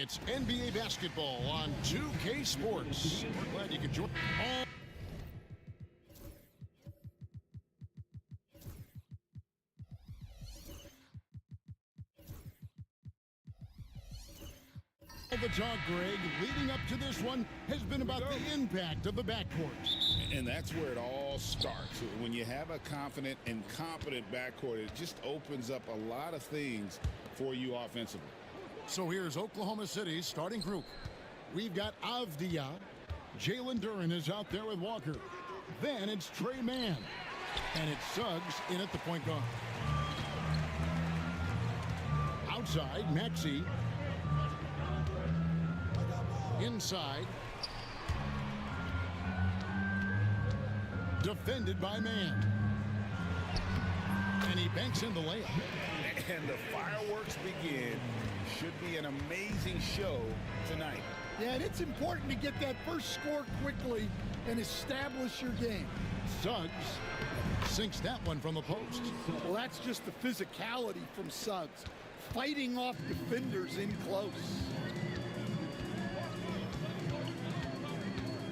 It's NBA basketball on 2K Sports. We're glad you could join. The talk, Greg, leading up to this one has been about the impact of the backcourt. And that's where it all starts. When you have a confident and competent backcourt, it just opens up a lot of things for you offensively. So here's Oklahoma City's starting group. We've got Avdia. Jalen Duren is out there with Walker. Then it's Trey Mann. And it's Suggs in at the point guard. Outside, Maxey. Inside. Defended by Mann. And he banks in the layup. And the fireworks begin. Should be an amazing show tonight. Yeah, and it's important to get that first score quickly and establish your game. Suggs sinks that one from the post. Well, that's just the physicality from Suggs. Fighting off defenders in close.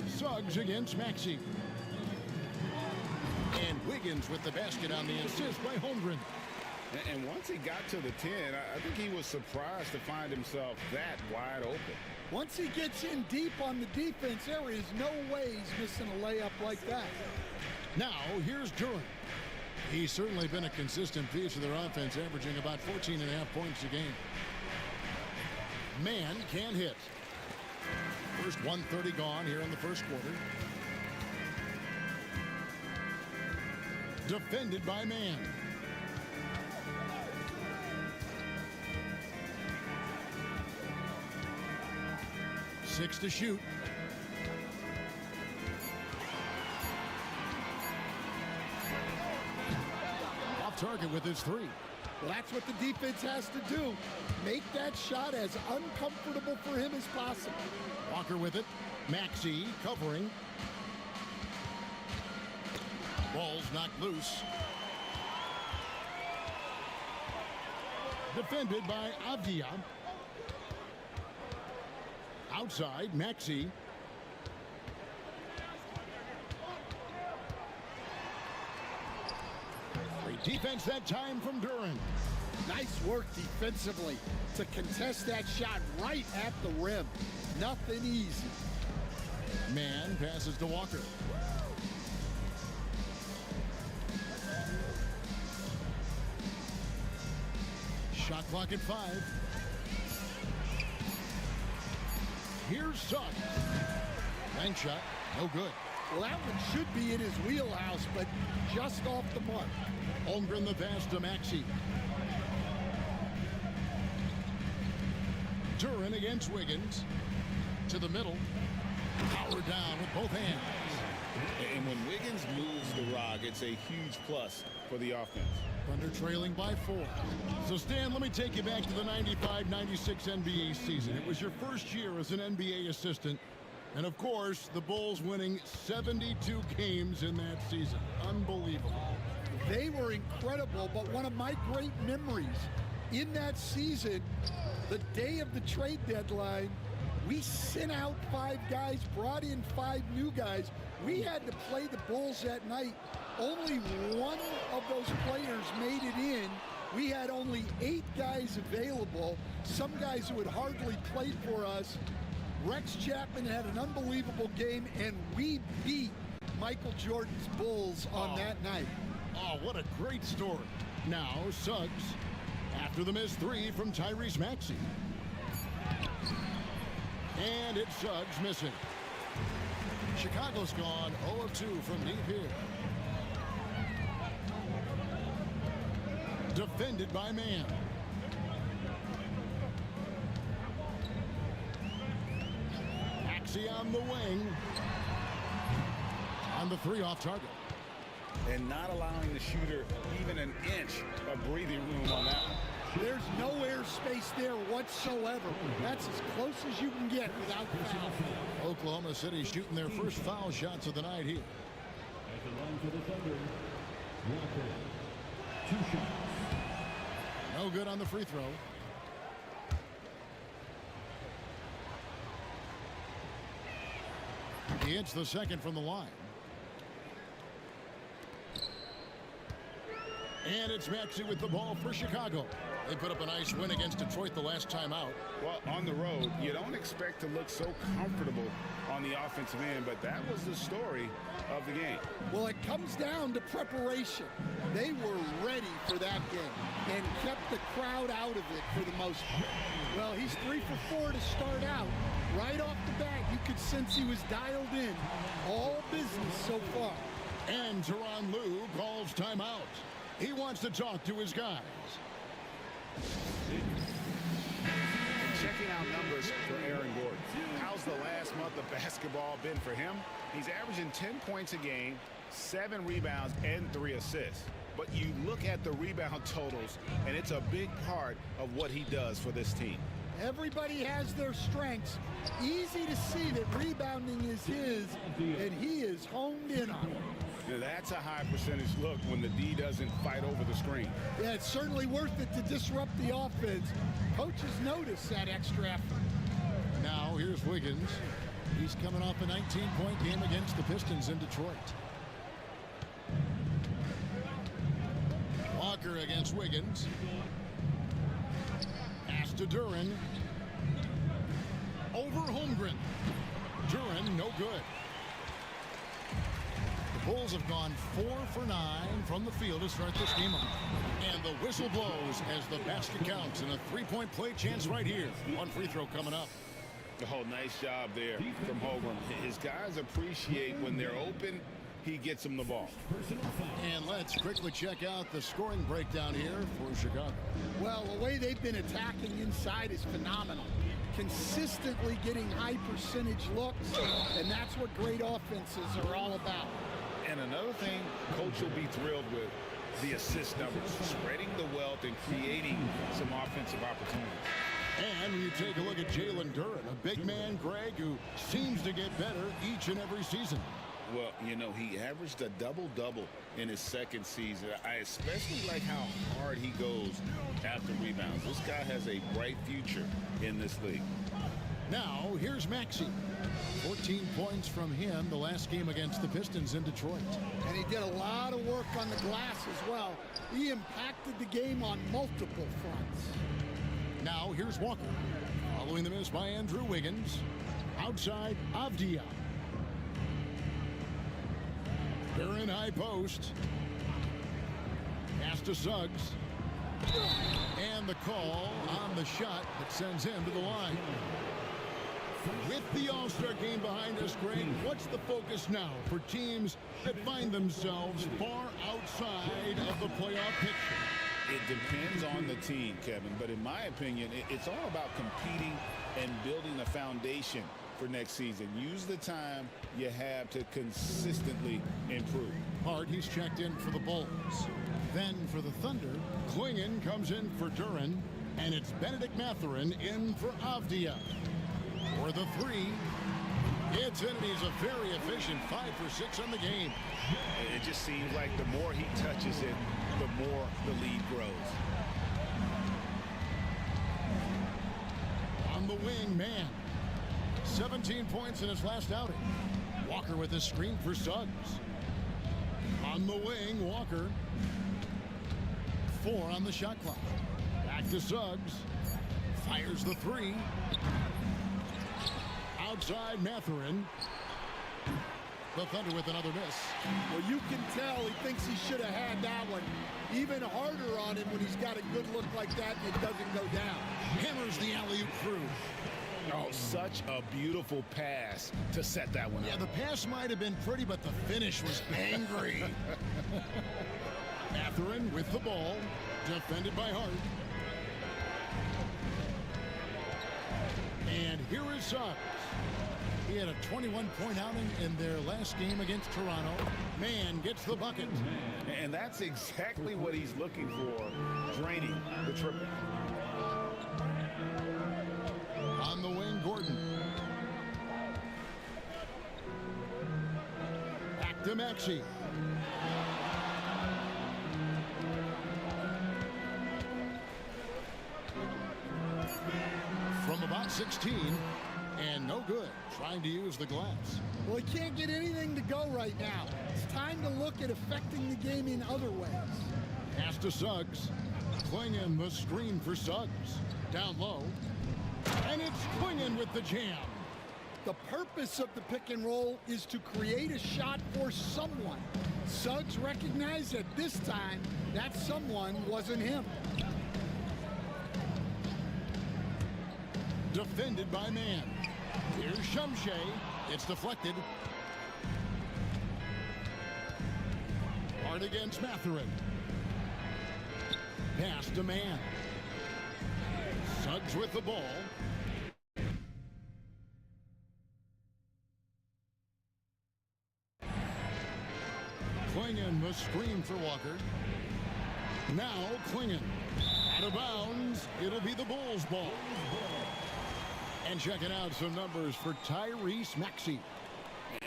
Suggs against Maxey. And Wiggins with the basket on the assist by Holmgren. And once he got to the 10, I think he was surprised to find himself that wide open. Once he gets in deep on the defense, there is no way he's missing a layup like that. Now, here's Duren. He's certainly been a consistent piece of their offense, averaging about 14.5 points a game. Mann can't hit. First 1:30 gone here in the first quarter. Defended by Mann. Six to shoot. Off target with his three. Well, that's what the defense has to do. Make that shot as uncomfortable for him as possible. Walker with it. Maxey covering. Ball's knocked loose. Defended by Avdia. Outside, Maxey. Great defense that time from Duren. Nice work defensively to contest that shot right at the rim. Nothing easy. Mann passes to Walker. Shot clock at 5. Here's Suggs. Bank shot, no good. Well, that one should be in his wheelhouse, but just off the mark. Holmgren the pass to Maxey. Duren against Wiggins. To the middle. Power down with both hands. And when Wiggins moves the rock, it's a huge plus for the offense. Thunder trailing by 4. So, Stan, let me take you back to the 95-96 NBA season. It was your first year as an NBA assistant. And, of course, the Bulls winning 72 games in that season. Unbelievable. They were incredible, but one of my great memories in that season, the day of the trade deadline, we sent out 5 guys, brought in 5 new guys. We had to play the Bulls that night. Only one of those players made it in. We had only 8 guys available, some guys who had hardly played for us. Rex Chapman had an unbelievable game, and we beat Michael Jordan's Bulls on that night. Oh, what a great story. Now, Suggs, after the missed 3 from Tyrese Maxey. And it's Suggs missing. Chicago's gone 0 of 2 from deep here. Defended by Mann. Maxey on the wing. On the 3 off target. And not allowing the shooter even an inch of breathing room on that one. There's no air space there whatsoever. That's as close as you can get without foul. Oklahoma City shooting their first foul shots of the night here. At the line for the Thunder, Walker, 2 shots. No good on the free throw. He hits the second from the line. And it's Maxey with the ball for Chicago. They put up a nice win against Detroit the last time out. Well, on the road, you don't expect to look so comfortable on the offensive end, but that was the story of the game. Well, it comes down to preparation. They were ready for that game and kept the crowd out of it for the most part. Well, he's 3 for 4 to start out. Right off the bat, you could sense he was dialed in. All business so far. And Tyronn Lue calls timeout. He wants to talk to his guys. Checking out numbers for Aaron Gordon. How's the last month of basketball been for him? He's averaging 10 points a game, 7 rebounds, and 3 assists. But you look at the rebound totals, and it's a big part of what he does for this team. Everybody has their strengths. Easy to see that rebounding is his, and he is honed in on it. Now, that's a high percentage look when the D doesn't fight over the screen. Yeah, it's certainly worth it to disrupt the offense. Coaches notice that extra effort. Now here's Wiggins. He's coming off a 19-point game against the Pistons in Detroit. Walker against Wiggins. Pass to Duren. Over Holmgren. Duren, no good. The Bulls have gone 4 for 9 from the field to start this game off. And the whistle blows as the basket counts, and a 3-point play chance right here. One free throw coming up. Oh, nice job there from Holmgren. His guys appreciate when they're open, he gets them the ball. And let's quickly check out the scoring breakdown here for Chicago. Well, the way they've been attacking inside is phenomenal. Consistently getting high percentage looks, and that's what great offenses are all about. And another thing Coach will be thrilled with, the assist numbers, spreading the wealth and creating some offensive opportunities. And when you take a look at Jalen Duren, a big man, Greg, who seems to get better each and every season. Well, you know, he averaged a double-double in his second season. I especially like how hard he goes after rebounds. This guy has a bright future in this league. Now, here's Maxey. 14 points from him the last game against the Pistons in Detroit. And he did a lot of work on the glass as well. He impacted the game on multiple fronts. Now, here's Walker. Following the miss by Andrew Wiggins. Outside, Avdia. Duren high post. Pass to Suggs. And the call on the shot that sends him to the line. With the All-Star game behind us, Greg, what's the focus now for teams that find themselves far outside of the playoff picture? It depends on the team, Kevin, but in my opinion, it's all about competing and building a foundation for next season. Use the time you have to consistently improve. Hart, he's checked in for the Bulls. Then for the Thunder, Klingon comes in for Duren, and it's Benedict Mathurin in for Avdia. For the three, it's in, and he's a very efficient 5 for 6 on the game. It just seems like the more he touches it, the more the lead grows. On the wing, man. 17 points in his last outing. Walker with a screen for Suggs. On the wing, Walker. 4 on the shot clock. Back to Suggs. Fires the 3. Outside Mathurin. The Thunder with another miss. Well, you can tell he thinks he should have had that one. Even harder on him when he's got a good look like that and it doesn't go down. Hammers the alley-oop through. Oh, such a beautiful pass to set that one up. Yeah, the pass might have been pretty, but the finish was angry. Mathurin with the ball, defended by Hart. And here is Suggs. He had a 21-point outing in their last game against Toronto. Man gets the bucket. And that's exactly what he's looking for, draining the triple. On the wing, Gordon. Back to Maxey. From about 16, And no good, trying to use the glass. Well, he can't get anything to go right now. It's time to look at affecting the game in other ways. Pass to Suggs. Klingon the screen for Suggs. Down low. And it's Klingon with the jam. The purpose of the pick and roll is to create a shot for someone. Suggs recognized that this time that someone wasn't him. Defended by man. Here's Shumshay. It's deflected. Hard against Mathurin. Pass to man. Suggs with the ball. Klingon the screen for Walker. Now Klingon. Out of bounds. It'll be the Bulls' ball. And checking out some numbers for Tyrese Maxey.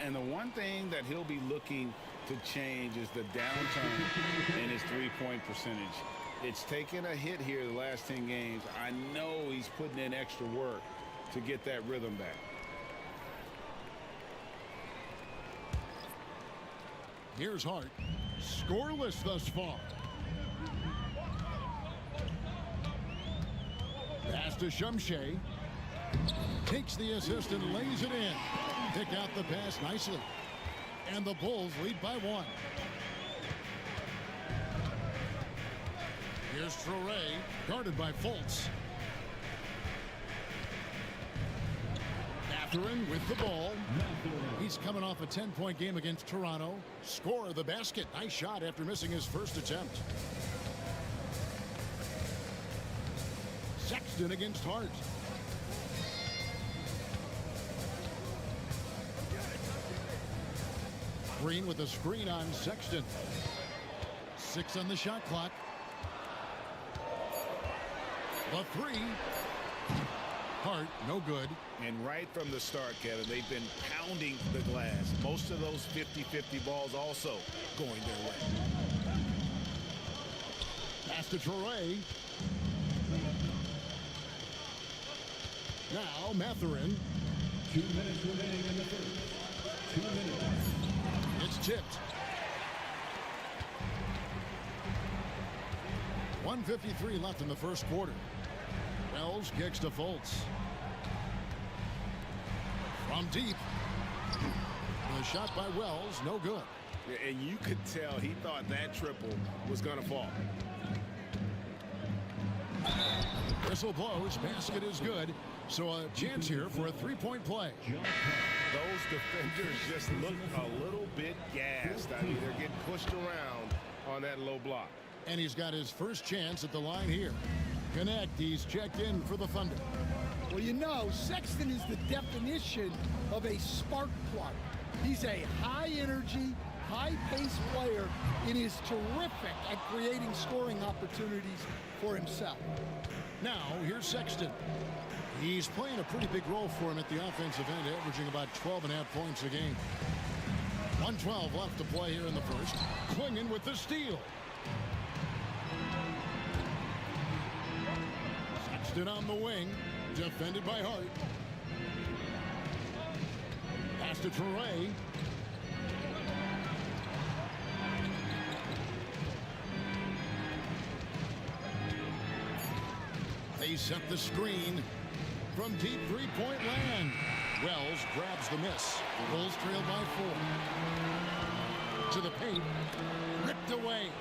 And the one thing that he'll be looking to change is the downturn in his three-point percentage. It's taken a hit here the last 10 games. I know he's putting in extra work to get that rhythm back. Here's Hart. Scoreless thus far. Pass to Shumshay. Takes the assist and lays it in. Pick out the pass nicely. And the Bulls lead by 1. Here's Traore, guarded by Fultz. Mathurin with the ball. He's coming off a 10-point game against Toronto. Score of the basket. Nice shot after missing his first attempt. Sexton against Hart. Green with a screen on Sexton. 6 on the shot clock. The 3. Hart, no good. And right from the start, Kevin, they've been pounding the glass. Most of those 50-50 balls also going their way. Pass to Traore. Now Mathurin. 2 minutes remaining in the first. 2 minutes. It's tipped. 1:53 left in the first quarter. Wells kicks to Fultz. From deep. The shot by Wells, no good. And you could tell he thought that triple was going to fall. Whistle blows. Basket is good. So a chance here for a three-point play. Those defenders just look a little bit gassed. I mean, they're getting pushed around on that low block. And he's got his first chance at the line here. Connect. He's checked in for the Thunder. Well, you know, Sexton is the definition of a spark plug. He's a high-energy, high-paced player and is terrific at creating scoring opportunities for himself. Now, here's Sexton. He's playing a pretty big role for him at the offensive end, averaging about 12.5 points a game. 1:12 left to play here in the first. Klingon with the steal. Sexton on the wing, defended by Hart. Pass to Traore. They set the screen from deep three-point land. Wells grabs the miss. Bulls trail by 4. To the paint. Ripped away.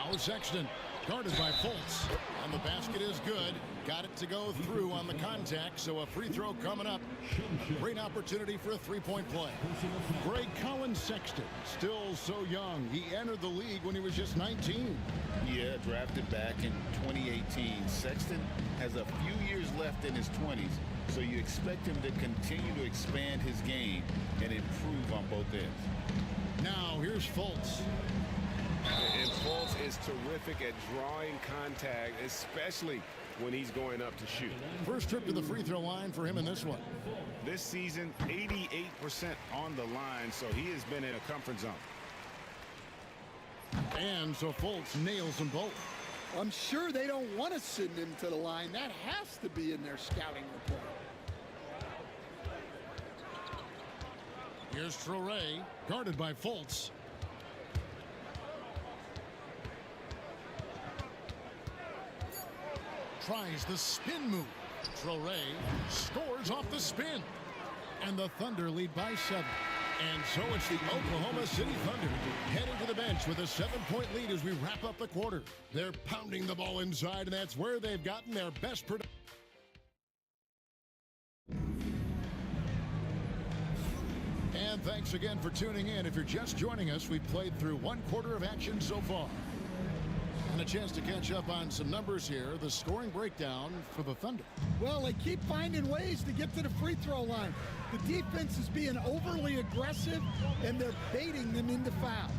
Now Sexton, guarded by Fultz. And the basket is good. Got it to go through on the contact, so a free throw coming up. Great opportunity for a three-point play. Greg Collins Sexton, still so young. He entered the league when he was just 19. Yeah, drafted back in 2018. Sexton has a few years left in his 20s, so you expect him to continue to expand his game and improve on both ends. Now here's Fultz. And Fultz is terrific at drawing contact, especially when he's going up to shoot. First trip to the free throw line for him in this one. This season, 88% on the line, so he has been in a comfort zone. And so Fultz nails them both. I'm sure they don't want to send him to the line. That has to be in their scouting report. Here's Traore, guarded by Fultz. Tries the spin move. Traore scores off the spin. And the Thunder lead by 7. And so it's the Oklahoma City Thunder heading to the bench with a 7-point lead as we wrap up the quarter. They're pounding the ball inside, and that's where they've gotten their best production. And thanks again for tuning in. If you're just joining us, we've played through 1 quarter of action so far. And a chance to catch up on some numbers here. The scoring breakdown for the Thunder. Well, they keep finding ways to get to the free throw line. The defense is being overly aggressive, and they're baiting them into fouls.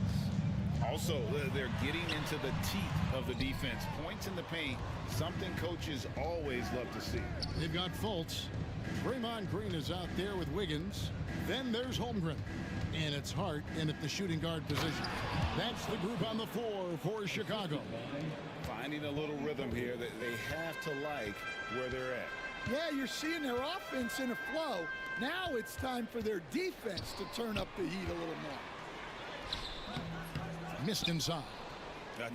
Also, they're getting into the teeth of the defense. Points in the paint, something coaches always love to see. They've got Fultz. Draymond Green is out there with Wiggins. Then there's Holmgren. And it's Hart in at the shooting guard position. That's the group on the floor for Chicago. Finding a little rhythm here that they have to like where they're at. Yeah, you're seeing their offense in a flow. Now it's time for their defense to turn up the heat a little more. Missed inside.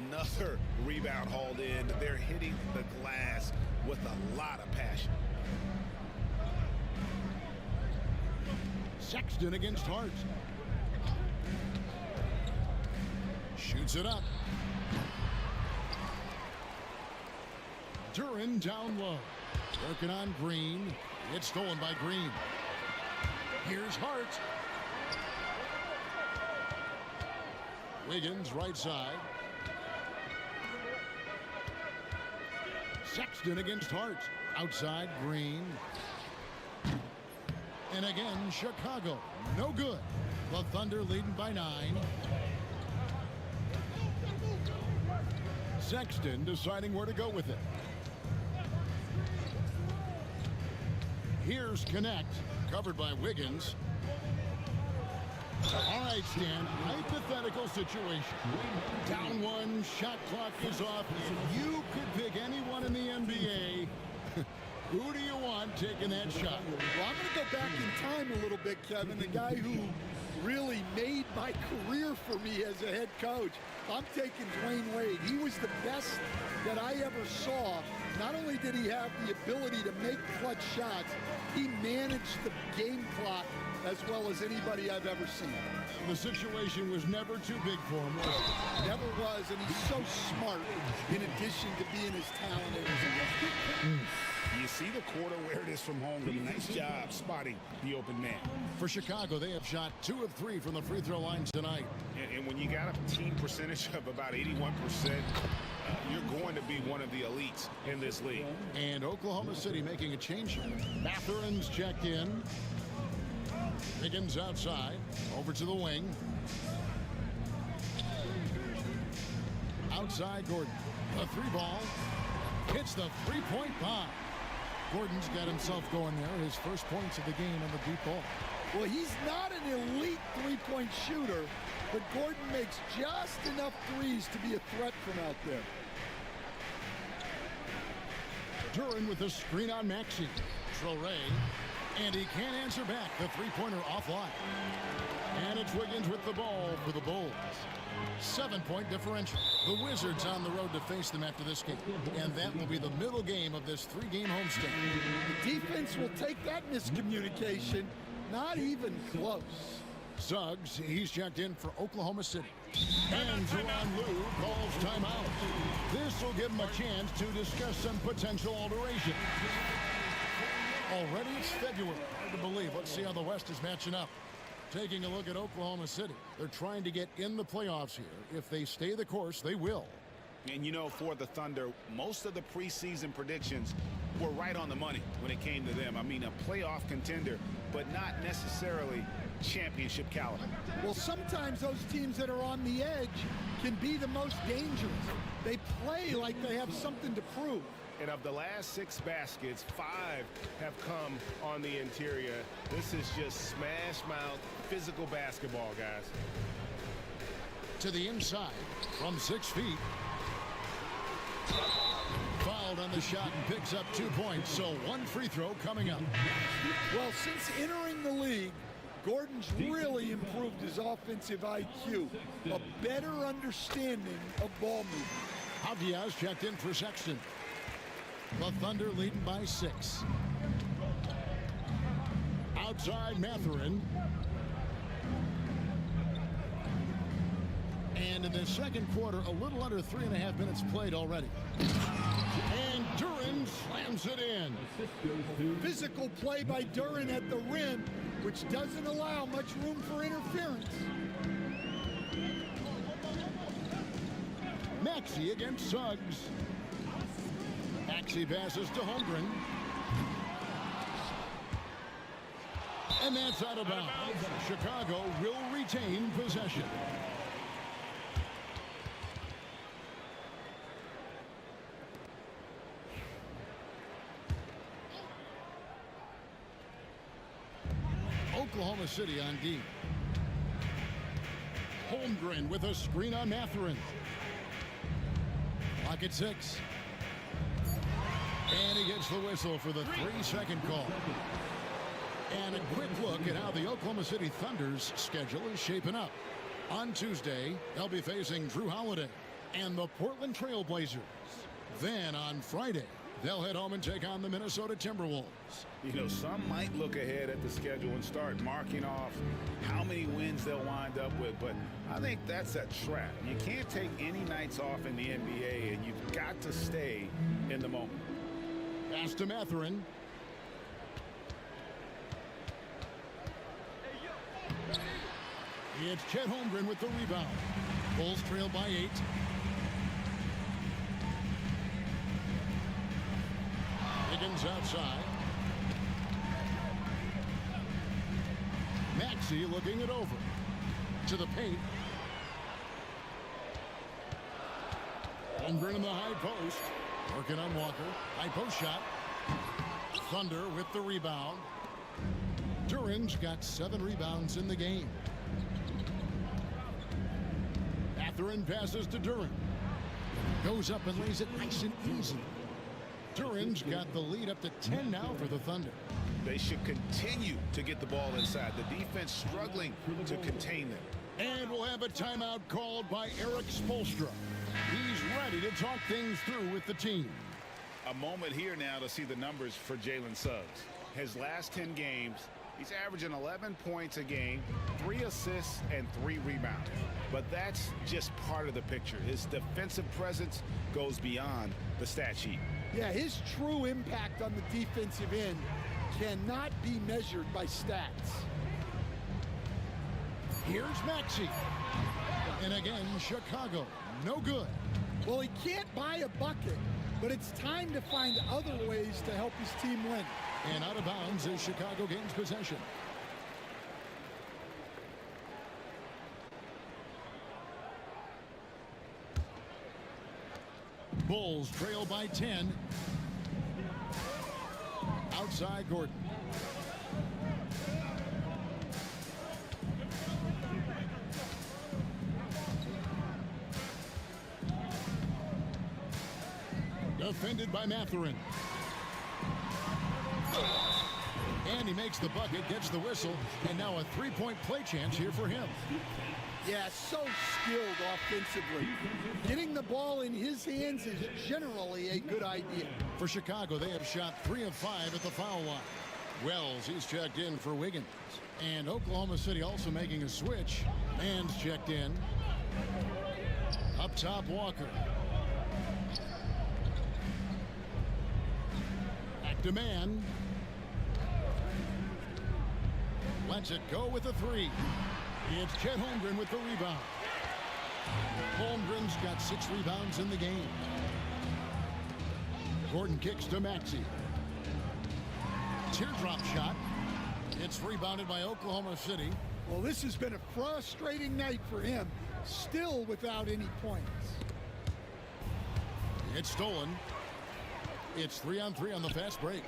Another rebound hauled in. They're hitting the glass with a lot of passion. Sexton against Hart. Shoots it up. Duran down low. Working on Green. It's stolen by Green. Here's Hart. Wiggins right side. Sexton against Hart. Outside Green. And again, Chicago. No good. The Thunder leading by 9. Sexton deciding where to go with it. Here's Connect, covered by Wiggins. All right, Stan, hypothetical situation. Down 1, shot clock is off. If you could pick anyone in the NBA, who do you want taking that shot? Well, I'm going to go back in time a little bit, Kevin. The guy who really made my career for me as a head coach. I'm taking Dwayne Wade. He was the best that I ever saw. Not only did he have the ability to make clutch shots, he managed the game clock as well as anybody I've ever seen. The situation was never too big for him, was it? Never was, and he's so smart in addition to being as talented as he is. You see the quarter where it is from home. Nice job spotting the open man. For Chicago, they have shot 2 of 3 from the free throw line tonight. And when you got a team percentage of about 81%, you're going to be one of the elites in this league. And Oklahoma City making a change. Mathurin's checked in. Higgins outside. Over to the wing. Outside Gordon. The 3 ball. Hits the 3-point bomb. Gordon's got himself going there. His first points of the game on the deep ball. Well, he's not an elite 3-point shooter, but Gordon makes just enough threes to be a threat from out there. Duran with the screen on Maxey. Traore. And he can't answer back. The 3-pointer offline. And it's Wiggins with the ball for the Bulls. 7-point differential. The Wizards on the road to face them after this game. And that will be the middle game of this 3-game homestand. The defense will take that miscommunication. Not even close. Suggs, he's checked in for Oklahoma City. And Tyronn Lue calls timeout. This will give him a chance to discuss some potential alterations. Already it's February. Hard to believe. Let's see how the West is matching up. Taking a look at Oklahoma City. They're trying to get in the playoffs here. If they stay the course, they will. And you know, for the Thunder, most of the preseason predictions were right on the money when it came to them. I mean, a playoff contender, but not necessarily championship caliber. Well, sometimes those teams that are on the edge can be the most dangerous. They play like they have something to prove. And of the last 6 baskets, 5 have come on the interior. This is just smash mouth, physical basketball, guys. To the inside from 6 feet. Fouled on the shot and picks up 2 points. So one free throw coming up. Well, since entering the league, Gordon's really improved his offensive IQ, a better understanding of ball movement. Diaz checked in for Sexton. The Thunder leading by 6. Outside Mathurin. And in the second quarter, a little under 3.5 minutes played already. And Duran slams it in. Physical play by Duran at the rim, which doesn't allow much room for interference. Maxey against Suggs. Maxey passes to Holmgren. And that's out of bounds. Chicago will retain possession. Oklahoma City on D. Holmgren with a screen on Mathurin. Clock at 6. And he gets the whistle for the 3-second call. And a quick look at how the Oklahoma City Thunder's schedule is shaping up. On Tuesday, they'll be facing Drew Holiday and the Portland Trail Blazers. Then on Friday, they'll head home and take on the Minnesota Timberwolves. You know, some might look ahead at the schedule and start marking off how many wins they'll wind up with, but I think that's a trap. You can't take any nights off in the NBA, and you've got to stay in the moment. Pass to Mathurin. It's Chet Holmgren with the rebound. Bulls trail by 8. Higgins outside. Maxey looking it over. To the paint. Holmgren in the high post. Working on Walker. High post shot. Thunder with the rebound. Duran's got 7 rebounds in the game. Mathurin passes to Duran. Goes up and lays it nice and easy. Duran's got the lead up to 10 now for the Thunder. They should continue to get the ball inside. The defense struggling to contain them. And we'll have a timeout called by Eric Spoelstra. He's ready to talk things through with the team. A moment here now to see the numbers for Jalen Suggs. His last 10 games, he's averaging 11 points a game, 3 assists, and 3 rebounds. But that's just part of the picture. His defensive presence goes beyond the stat sheet. Yeah, his true impact on the defensive end cannot be measured by stats. Here's Maxey. And again, Chicago, no good. Well, he can't buy a bucket, but it's time to find other ways to help his team win. And out of bounds as Chicago gains possession. Bulls trail by 10. Outside Gordon. Defended by Mathurin. And he makes the bucket, gets the whistle, and now a 3-point play chance here for him. Yeah, so skilled offensively. Getting the ball in his hands is generally a good idea. For Chicago, they have shot 3 of 5 at the foul line. Wells, he's checked in for Wiggins. And Oklahoma City also making a switch. Mann's checked in. Up top, Walker. Back to Mann. Lets it go with a 3. It's Chet Holmgren with the rebound. Holmgren's got 6 rebounds in the game. Gordon kicks to Maxey. Teardrop shot. It's rebounded by Oklahoma City. Well, this has been a frustrating night for him, still without any points. It's stolen. It's 3-on-3 on the fast break.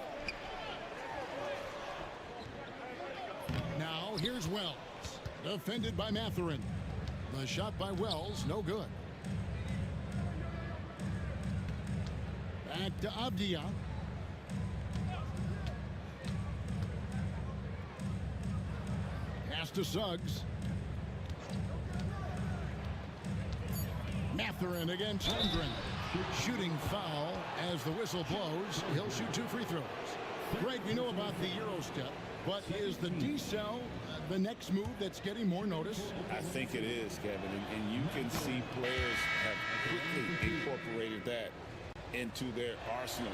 Now here's Wells. Defended by Mathurin. The shot by Wells, no good. Back to Avdia. Pass to Suggs. Mathurin against Holmgren. Shooting foul as the whistle blows. He'll shoot 2 free throws. Greg, we know about the Euro step, but is the decel the next move that's getting more notice? I think it is, Kevin, and you can see players have quickly incorporated that into their arsenal.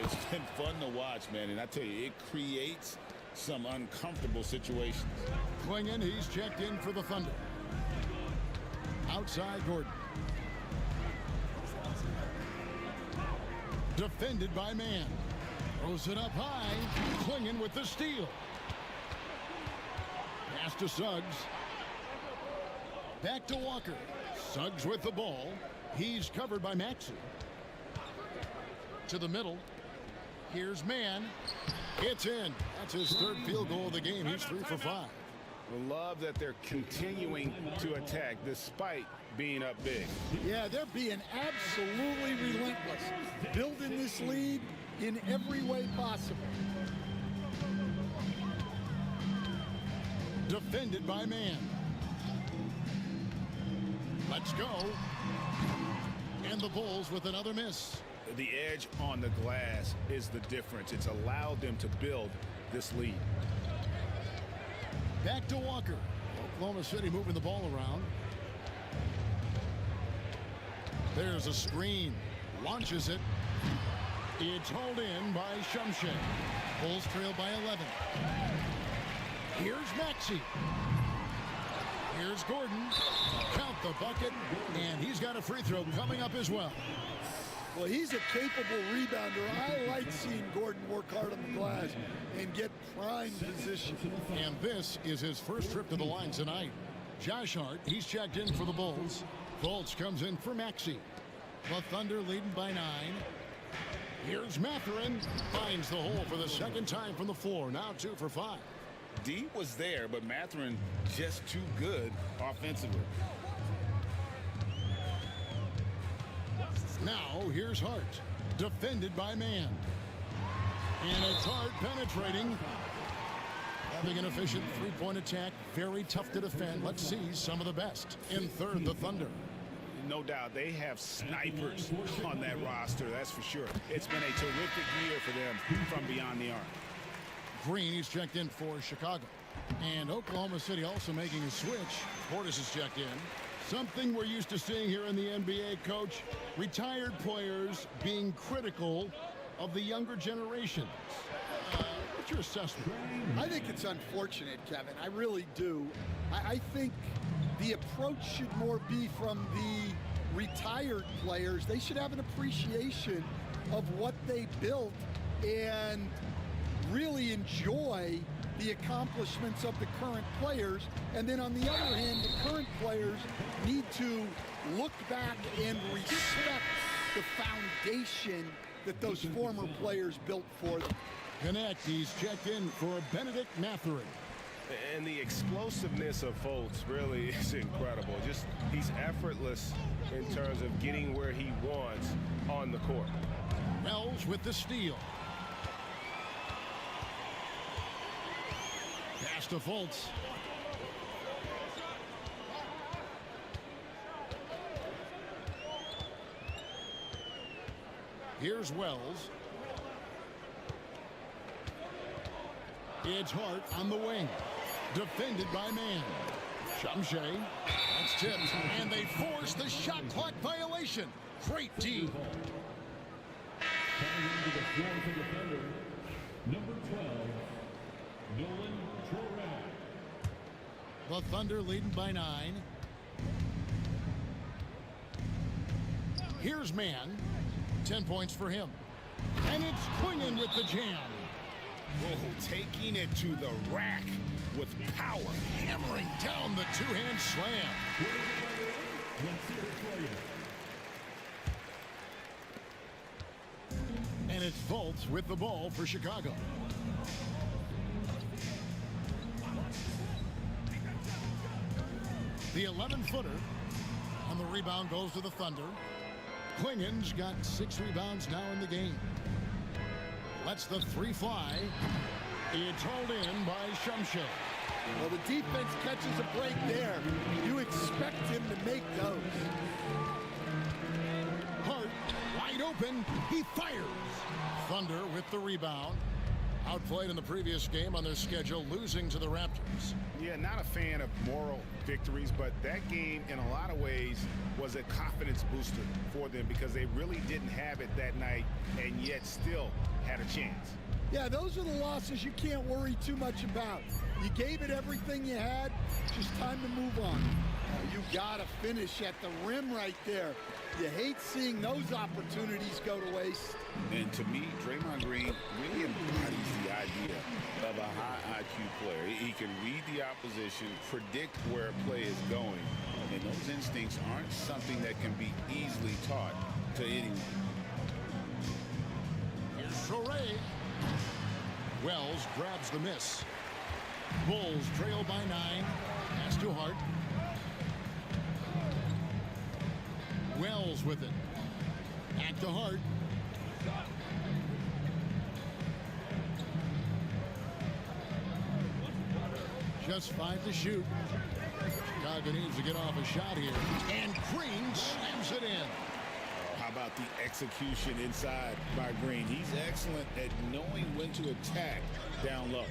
It's been fun to watch, man, and I tell you, it creates some uncomfortable situations. Klingon, he's checked in for the Thunder. Outside Gordon. Defended by Mann. Throws it up high. Klingon with the steal. Pass to Suggs. Back to Walker. Suggs with the ball. He's covered by Maxey. To the middle. Here's Mann. It's in. That's his 3rd field goal of the game. He's 3 for 5. Love that they're continuing to attack despite being up big. Yeah, they're being absolutely relentless. Building this lead in every way possible. Defended by Mann. Let's go. And the Bulls with another miss. The edge on the glass is the difference. It's allowed them to build this lead. Back to Walker. Oklahoma City moving the ball around. There's a screen. Launches it. It's hauled in by Shumshay. Bulls trail by 11. Here's Maxey. Here's Gordon. Count the bucket. And he's got a free throw coming up as well. Well, he's a capable rebounder. I like seeing Gordon work hard on the glass and get prime position. And this is his first trip to the line tonight. Josh Hart, he's checked in for the Bulls. Fultz comes in for Maxey. The Thunder leading by 9. Here's Mathurin. Finds the hole for the 2nd time from the floor. Now 2 for 5. D was there, but Mathurin just too good offensively. Now here's Hart. Defended by Mann. And it's Hart penetrating. Having an efficient 3-point attack. Very tough to defend. Let's see some of the best. In 3rd, the Thunder. No doubt they have snipers on that roster, that's for sure. It's been a terrific year for them from beyond the arc. Green, he's checked in for Chicago. And Oklahoma City also making a switch. Portis is checked in. Something we're used to seeing here in the NBA, Coach. Retired players being critical of the younger generations. What's your assessment? I think it's unfortunate, Kevin. I really do. I think the approach should more be from the retired players. They should have an appreciation of what they built and really enjoy the accomplishments of the current players. And then on the other hand, the current players need to look back and respect the foundation that those former players built for them. Connect, he's checked in for Benedict Mathurin. And the explosiveness of Fultz really is incredible. Just he's effortless in terms of getting where he wants on the court. Wells with the steal. Pass to Fultz. Here's Wells. It's Hart on the wing. Defended by Mann. Shumshay. That's tipped. And they force the shot clock violation. Great D. Coming into the floor for the Thunder, number 12, Nolan Trorak. The Thunder leading by 9. Here's Mann. 10 points for him. And it's Klingon with the jam. Oh, taking it to the rack with power. Hammering down the two-hand slam. And it's Fultz with the ball for Chicago. The 11-footer on the rebound goes to the Thunder. Klingen's got 6 rebounds now in the game. Lets the 3 fly. It's hauled in by Shumshay. Well, the defense catches a break there. You expect him to make those. Hart, wide open. He fires. Thunder with the rebound. Outplayed in the previous game on their schedule, losing to the Raptors. Yeah, not a fan of moral victories, but that game in a lot of ways was a confidence booster for them because they really didn't have it that night and yet still had a chance. Yeah, those are the losses you can't worry too much about. You gave it everything you had, just time to move on. You gotta finish at the rim right there. You hate seeing those opportunities go to waste. And to me, Draymond Green really embodies the idea of a high IQ player. He can read the opposition, predict where a play is going, and those instincts aren't something that can be easily taught to anyone. Here's Soray. Wells grabs the miss. Bulls trail by 9. Pass to Hart. Wells with it. Back to Hart. Just 5 to shoot. Chicago needs to get off a shot here. And Green slams it in. How about the execution inside by Green? He's excellent at knowing when to attack down low.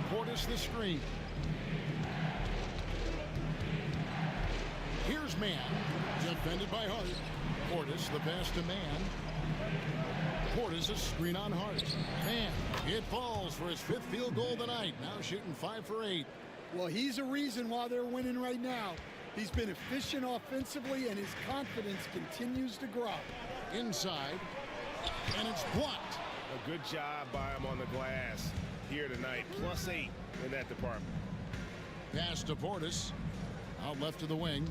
Portis the screen. Here's Man. Defended by Hart. Portis the pass to Man. Portis a screen on Hart. Man, it falls for his 5th field goal tonight. Now shooting 5 for 8. Well, he's a reason why they're winning right now. He's been efficient offensively, and his confidence continues to grow. Inside, and it's blocked. A good job by him on the glass here tonight. +8 in that department. Pass to Portis. Out left to the wing.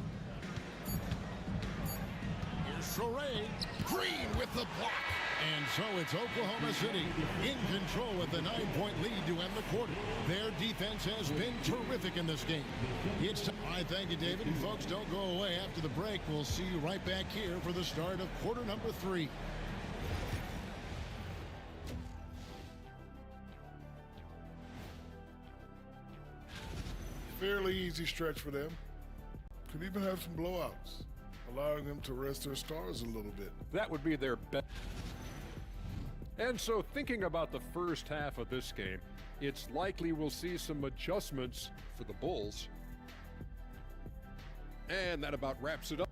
Here's Soray. Green with the block. And so it's Oklahoma City in control with a 9-point lead to end the quarter. Their defense has been terrific in this game. I thank you, David. And folks, don't go away after the break. We'll see you right back here for the start of quarter number 3. Fairly easy stretch for them. Could even have some blowouts, allowing them to rest their stars a little bit. That would be their best. And so thinking about the first half of this game, it's likely we'll see some adjustments for the Bulls. And that about wraps it up.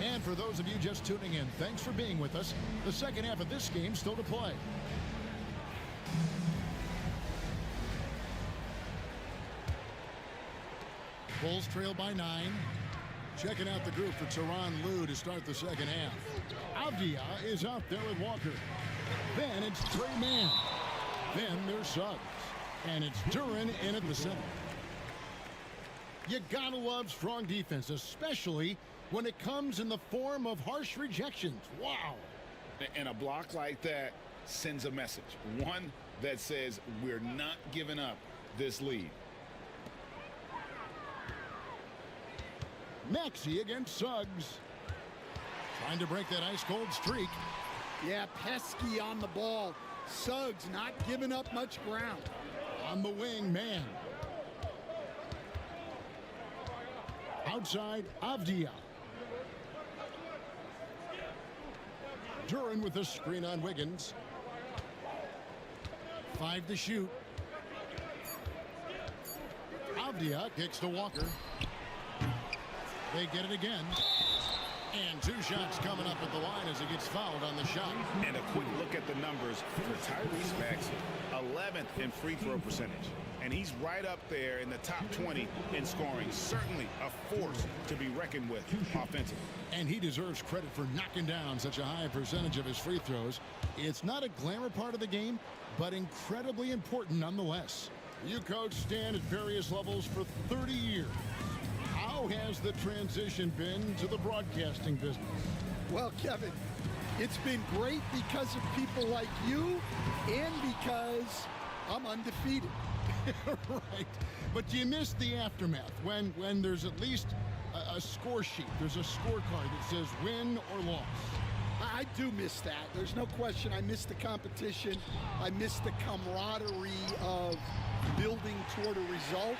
And for those of you just tuning in, thanks for being with us. The second half of this game still to play. Bulls trail by 9. Checking out the group for Tyronn Lue to start the second half. Avdia is out there with Walker. Then it's Trey Mann. Then there's Suggs. And it's Duren in at the center. You gotta love strong defense, especially when it comes in the form of harsh rejections. Wow. And a block like that sends a message. One that says we're not giving up this lead. Maxey against Suggs. Trying to break that ice-cold streak. Yeah, pesky on the ball. Suggs not giving up much ground. On the wing, Man. Outside, Avdia. Duren with the screen on Wiggins. 5 to shoot. Avdia kicks to Walker. They get it again. And 2 shots coming up at the line as he gets fouled on the shot. And a quick look at the numbers for Tyrese Maxey. 11th in free throw percentage. And he's right up there in the top 20 in scoring. Certainly a force to be reckoned with offensively. And he deserves credit for knocking down such a high percentage of his free throws. It's not a glamour part of the game, but incredibly important nonetheless. You coached Stan at various levels for 30 years. How has the transition been to the broadcasting business? Well, Kevin, It's been great because of people like you and because I'm undefeated. Right. But you miss the aftermath when there's at least a score sheet. There's a scorecard that says win or loss. I do miss that. There's no question. I miss the competition. I miss the camaraderie of building toward a result.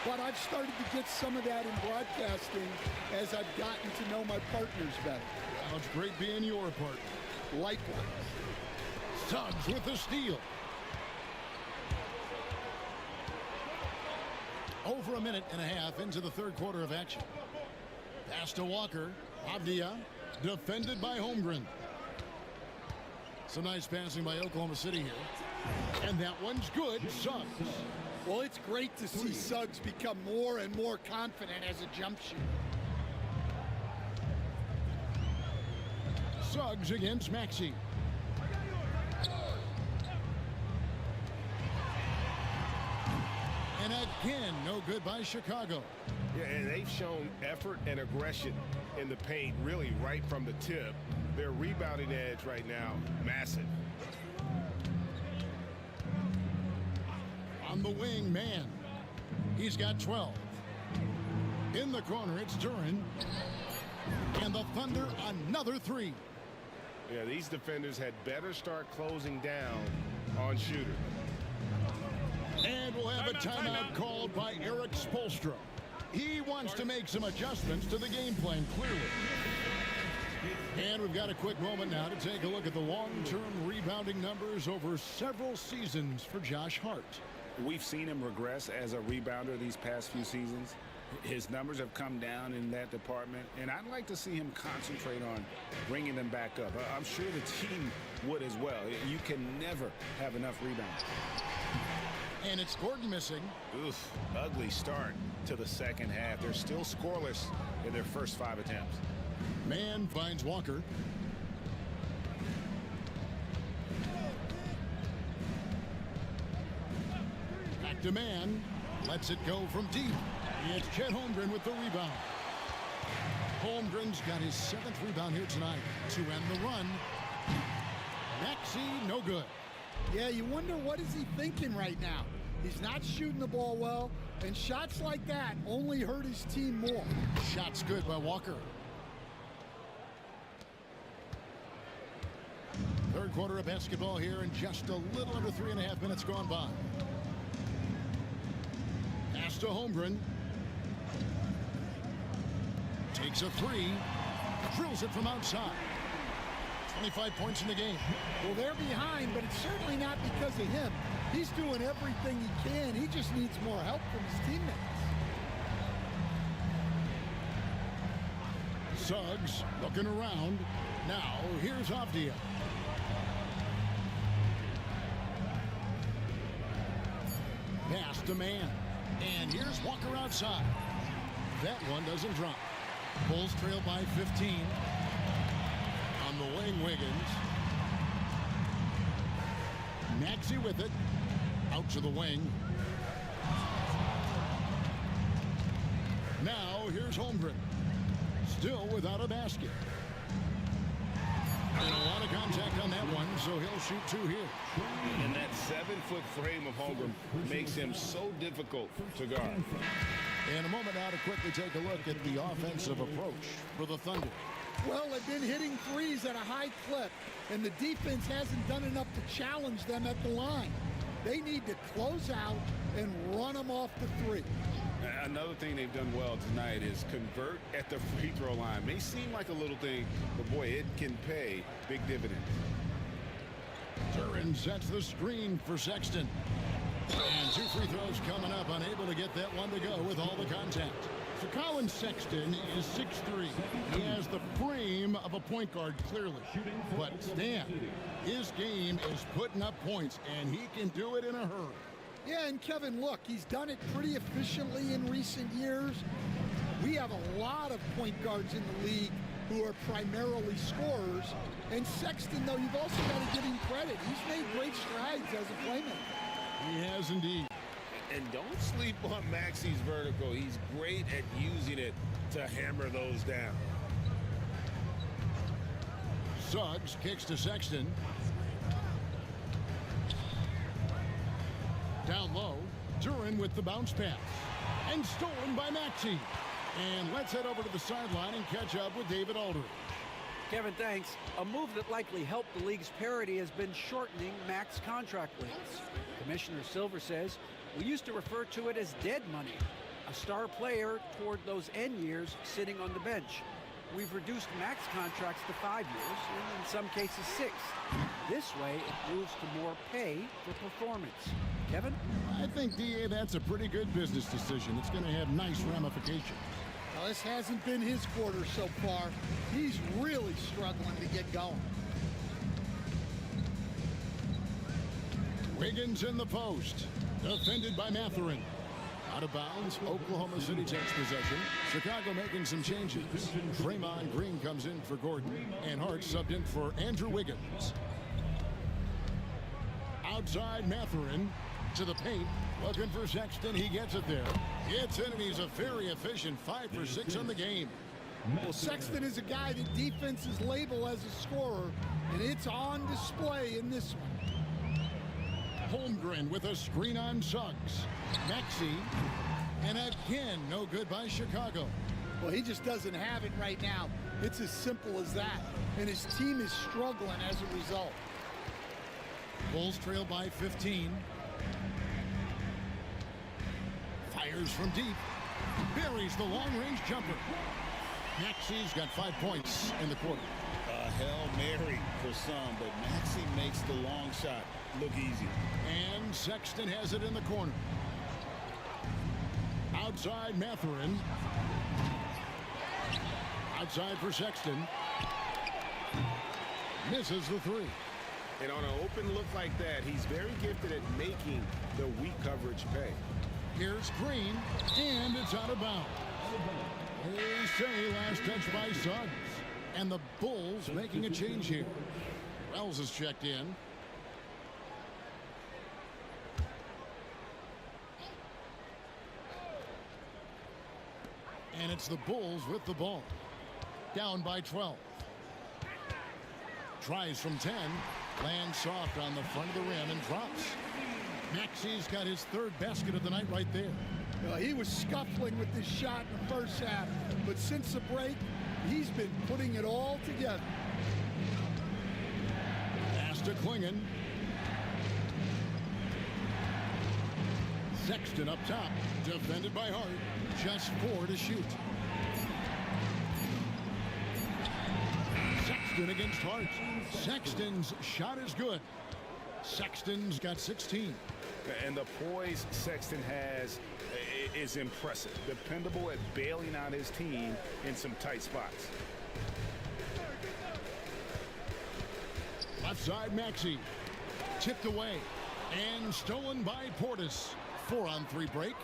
But I've started to get some of that in broadcasting as I've gotten to know my partners better. Well, it's great being your partner. Likewise. Suggs with the steal. Over a minute and a half into the third quarter of action. Pass to Walker. Avdia defended by Holmgren. Some nice passing by Oklahoma City here. And that one's good. Suggs. Well, it's great to see Suggs become more and more confident as a jump shooter. Suggs against Maxey. And again, no good by Chicago. Yeah, and they've shown effort and aggression in the paint, really right from the tip. Their rebounding edge right now, massive. On the wing, man. He's got 12. In the corner, it's Duran. And the Thunder, another three. Yeah, these defenders had better start closing down on shooters. And we'll have a timeout called by Eric Spoelstra. He wants to make some adjustments to the game plan, clearly. And we've got a quick moment now to take a look at the long-term rebounding numbers over several seasons for Josh Hart. We've seen him regress as a rebounder these past few seasons. His numbers have come down in that department, and I'd like to see him concentrate on bringing them back up. I'm sure the team would as well. You can never have enough rebounds. And it's Gordon missing. Oof, ugly start to the second half. They're still scoreless in their first 5 attempts. Man finds Walker. Back to man. Lets it go from deep. It's Chet Holmgren with the rebound. Holmgren's got his 7th rebound here tonight to end the run. Maxey, no good. Yeah, you wonder what is he thinking right now. He's not shooting the ball well, and shots like that only hurt his team more. Shots good by Walker. Third quarter of basketball here, and just a little under 3.5 minutes gone by. Pass to Holmgren. Takes a three. Drills it from outside. 25 points in the game. Well, they're behind, but it's certainly not because of him. He's doing everything he can. He just needs more help from his teammates. Suggs looking around. Now, here's Avdia. Pass to man. And here's Walker outside. That one doesn't drop. Bulls trail by 15. On the wing, Wiggins. Maxey with it. Out to the wing. Now, here's Holmgren. Still without a basket. And a lot of contact on that one, so he'll shoot 2 here. And that 7-foot frame of Holmgren makes him so difficult to guard. In a moment now to quickly take a look at the offensive approach for the Thunder. Well, they've been hitting threes at a high clip, and the defense hasn't done enough to challenge them at the line. They need to close out and run them off the three. Another thing they've done well tonight is convert at the free throw line. May seem like a little thing, but boy, it can pay big dividends. Duran sets the screen for Sexton. And 2 free throws coming up, unable to get that one to go with all the contact. So Colin Sexton is 6'3". He has the frame of a point guard, clearly. But Stan, his game is putting up points, and he can do it in a hurry. Yeah, and Kevin, look, he's done it pretty efficiently in recent years. We have a lot of point guards in the league who are primarily scorers. And Sexton, though, you've also got to give him credit. He's made great strides as a playmaker. He has indeed. And don't sleep on Maxey's vertical. He's great at using it to hammer those down. Suggs kicks to Sexton. Down low, Duran with the bounce pass. And stolen by Maxey. And let's head over to the sideline and catch up with David Aldridge. Kevin, thanks. A move that likely helped the league's parity has been shortening max contract lengths. Commissioner Silver says we used to refer to it as dead money, a star player toward those end years sitting on the bench. We've reduced max contracts to 5 years, and in some cases 6. This way, it moves to more pay for performance. Kevin? I think, DA, that's a pretty good business decision. It's going to have nice ramifications. Well, this hasn't been his quarter so far. He's really struggling to get going. Wiggins in the post. Defended by Mathurin. Out of bounds, Oklahoma City takes possession. Chicago making some changes. Draymond Green comes in for Gordon, and Hart subbed in for Andrew Wiggins. Outside Mathurin to the paint, looking for Sexton. He gets it there. Gets in, and he's a very efficient 5 for 6 on the game. Well, Sexton is a guy that defenses label as a scorer, and it's on display in this one. Holmgren with a screen on Suggs. Maxey, and again, no good by Chicago. Well, he just doesn't have it right now. It's as simple as that, and his team is struggling as a result. Bulls trail by 15. Fires from deep. Buries the long-range jumper. Maxey's got 5 points in the quarter. A Hail Mary for some, but Maxey makes the long shot look easy. And Sexton has it in the corner. Outside Mathurin. Outside for Sexton. Misses the 3. And on an open look like that, he's very gifted at making the weak coverage pay. Here's Green, and it's out of bounds. They say last touch by Suggs. And the Bulls making a change here. Wells is checked in. And it's the Bulls with the ball. Down by 12. Tries from 10. Lands soft on the front of the rim and drops. Maxey's got his 3rd basket of the night right there. He was scuffling with this shot in the first half, but since the break, he's been putting it all together. Pass to Klingon. Sexton up top. Defended by Hart. Just 4 to shoot. Sexton against Hart. Sexton's shot is good. Sexton's got 16. And the poise Sexton has is impressive. Dependable at bailing out his team in some tight spots. Left side Maxey. Tipped away. And stolen by Portis. 4-on-3 break.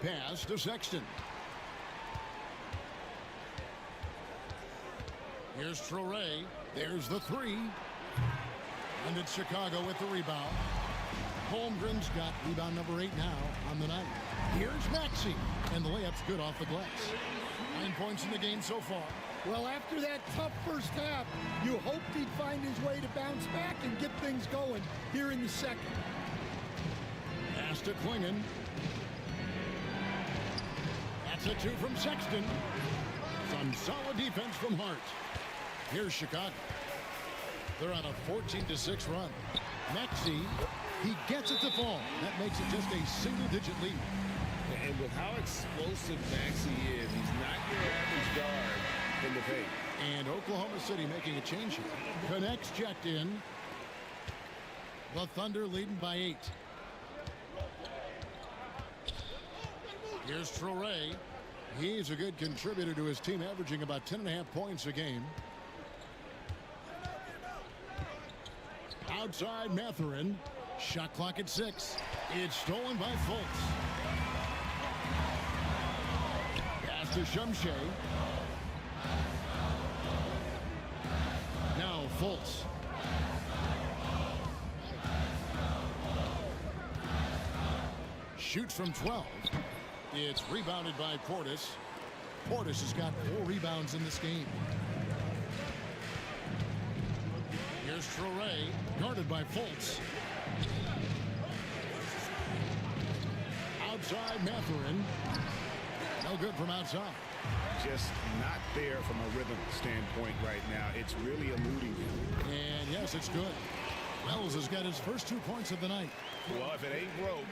Pass to Sexton. Here's Traore. There's the 3. And it's Chicago with the rebound. Holmgren's got rebound number 8 now on the night. Here's Maxey. And the layup's good off the glass. 9 points in the game so far. Well, after that tough first half, you hoped he'd find his way to bounce back and get things going here in the second. Pass to Klingon. That's a 2 from Sexton. Some solid defense from Hart. Here's Chicago. They're on a 14-6 run. Maxey, he gets it to fall. That makes it just a single-digit lead. And with how explosive Maxey is, he's not your average guard in the paint. And Oklahoma City making a change here. Connects checked in. The Thunder leading by 8. Here's Traore. He's a good contributor to his team, averaging about 10.5 points a game. Outside Mathurin. Shot clock at 6. It's stolen by Fultz. Pass to Shumshay. Now Fultz. Shoots from 12. It's rebounded by Portis. Portis has got 4 rebounds in this game. Here's Traore, guarded by Fultz. Outside Mathurin. No good from outside. Just not there from a rhythm standpoint right now. It's really eluding him. And yes, it's good. Wells has got his first 2 points of the night. Well, if it ain't broke,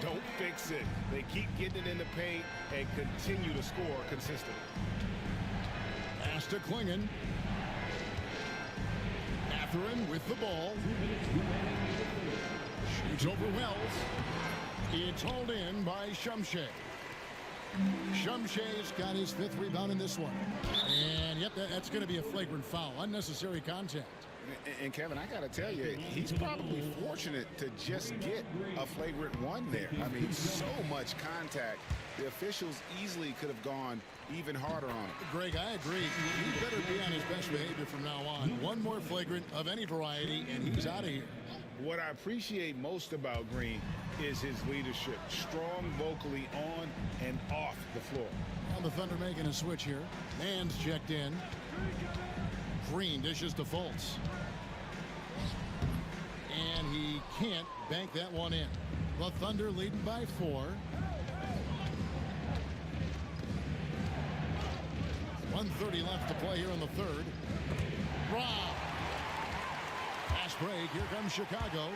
don't fix it. They keep getting it in the paint and continue to score consistently. Pass to Klingon. Mathurin with the ball. Shoots over Wells. It's hauled in by Shumshay. Shumshay's got his 5th rebound in this one. And yep, that's going to be a flagrant foul. Unnecessary contact. And Kevin, I got to tell you, he's probably fortunate to just get a flagrant one there. I mean, so much contact. The officials easily could have gone even harder on him. Greg, I agree. He better be on his best behavior from now on. One more flagrant of any variety, and he's out of here. What I appreciate most about Green is his leadership. Strong vocally on and off the floor. Well, the Thunder making a switch here. Mann's checked in. Green dishes to Fultz. And he can't bank that one in. The Thunder leading by 4. 1:30 left to play here in the third. Rob. Fast break. Here comes Chicago.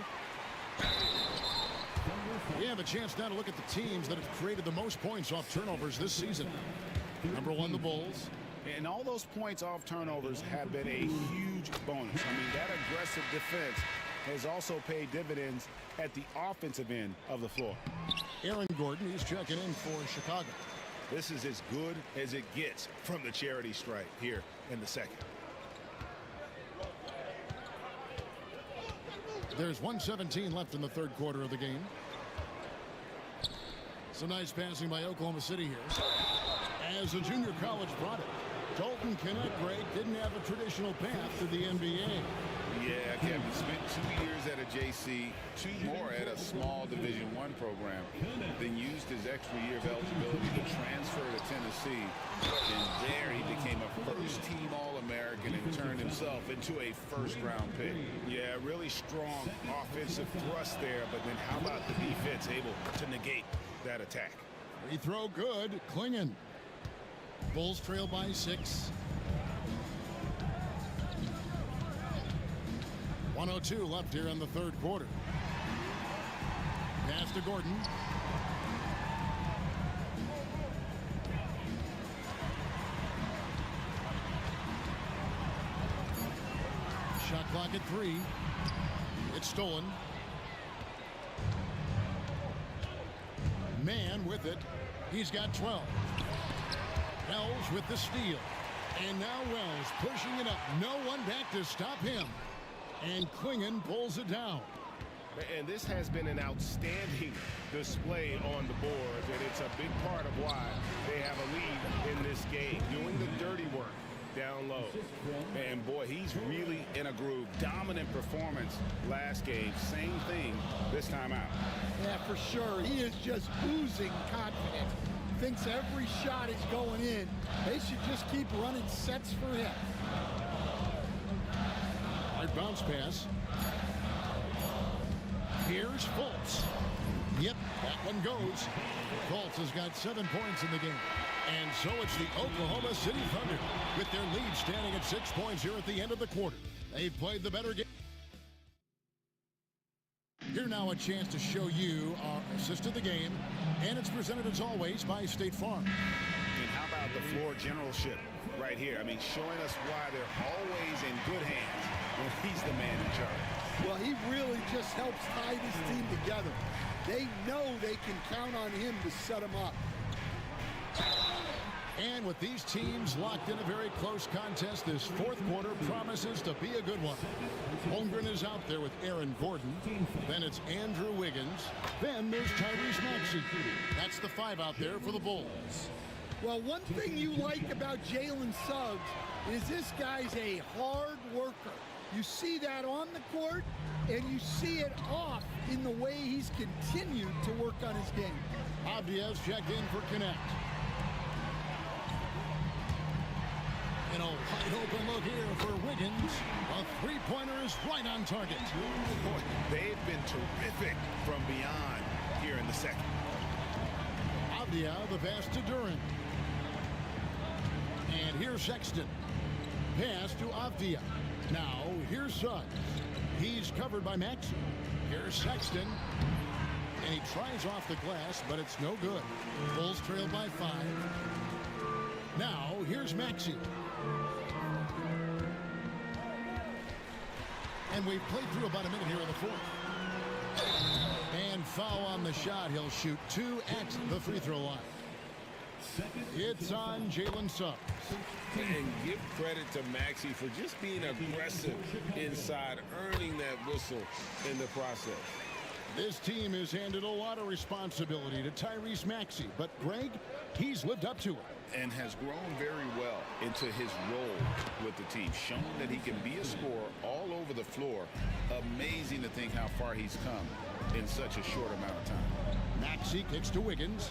We have a chance now to look at the teams that have created the most points off turnovers this season. Number 1, the Bulls. And all those points off turnovers have been a huge bonus. I mean, that aggressive defense has also paid dividends at the offensive end of the floor. Aaron Gordon, he's checking in for Chicago. This is as good as it gets from the charity stripe here in the second. There's 1:17 left in the third quarter of the game. Some nice passing by Oklahoma City here. As a junior college product, Dalton Kenneth, Greg, didn't have a traditional path to the NBA. Yeah, Kevin spent 2 years at a JC, 2 more at a small Division I program, then used his extra year of eligibility to transfer to Tennessee. And there he became a first-team All-American and turned himself into a first-round pick. Yeah, really strong offensive thrust there, but then how about the defense able to negate that attack? Free throw good. Klingon. Bulls trail by 6. 1:02 left here in the third quarter. Pass to Gordon. Shot clock at 3. It's stolen. Mann with it. He's got 12. Wells with the steal. And now Wells pushing it up. No one back to stop him. And Klingon pulls it down. And this has been an outstanding display on the boards, and it's a big part of why they have a lead in this game, doing the dirty work down low. And boy, he's really in a groove. Dominant performance last game. Same thing this time out. Yeah, for sure. He is just oozing confidence. Thinks every shot is going in. They should just keep running sets for him. Hard bounce pass. Here's Fultz. Yep, that one goes. Fultz has got 7 points in the game. And so it's the Oklahoma City Thunder with their lead standing at 6 points here at the end of the quarter. They've played the better game. Here now a chance to show you our assist of the game. And it's presented as always by State Farm. And how about the floor generalship right here? I mean, showing us why they're always in good hands when he's the man in charge. Well, he really just helps tie this team together. They know they can count on him to set them up. And with these teams locked in a very close contest, this fourth quarter promises to be a good one. Holmgren is out there with Aaron Gordon. Then it's Andrew Wiggins. Then there's Tyrese Maxey. That's the 5 out there for the Bulls. Well, one thing you like about Jalen Suggs is this guy's a hard worker. You see that on the court, and you see it off in the way he's continued to work on his game. Abdias checked in for Connect. And a wide open look here for Wiggins. A three-pointer is right on target. Boy, they've been terrific from beyond here in the second. Avdia, the pass to Duran. And here's Sexton. Pass to Avdia. Now, here's Suggs. He's covered by Maxey. Here's Sexton. And he tries off the glass, but it's no good. Bulls trail by 5. Now, here's Maxey. And we've played through about a minute here in the fourth. And foul on the shot. He'll shoot 2 at the free throw line. It's on Jalen Suggs. And give credit to Maxey for just being aggressive inside, earning that whistle in the process. This team has handed a lot of responsibility to Tyrese Maxey, but Greg, he's lived up to it. And has grown very well into his role with the team, shown that he can be a scorer all over the floor. Amazing to think how far he's come in such a short amount of time. Maxey kicks to Wiggins.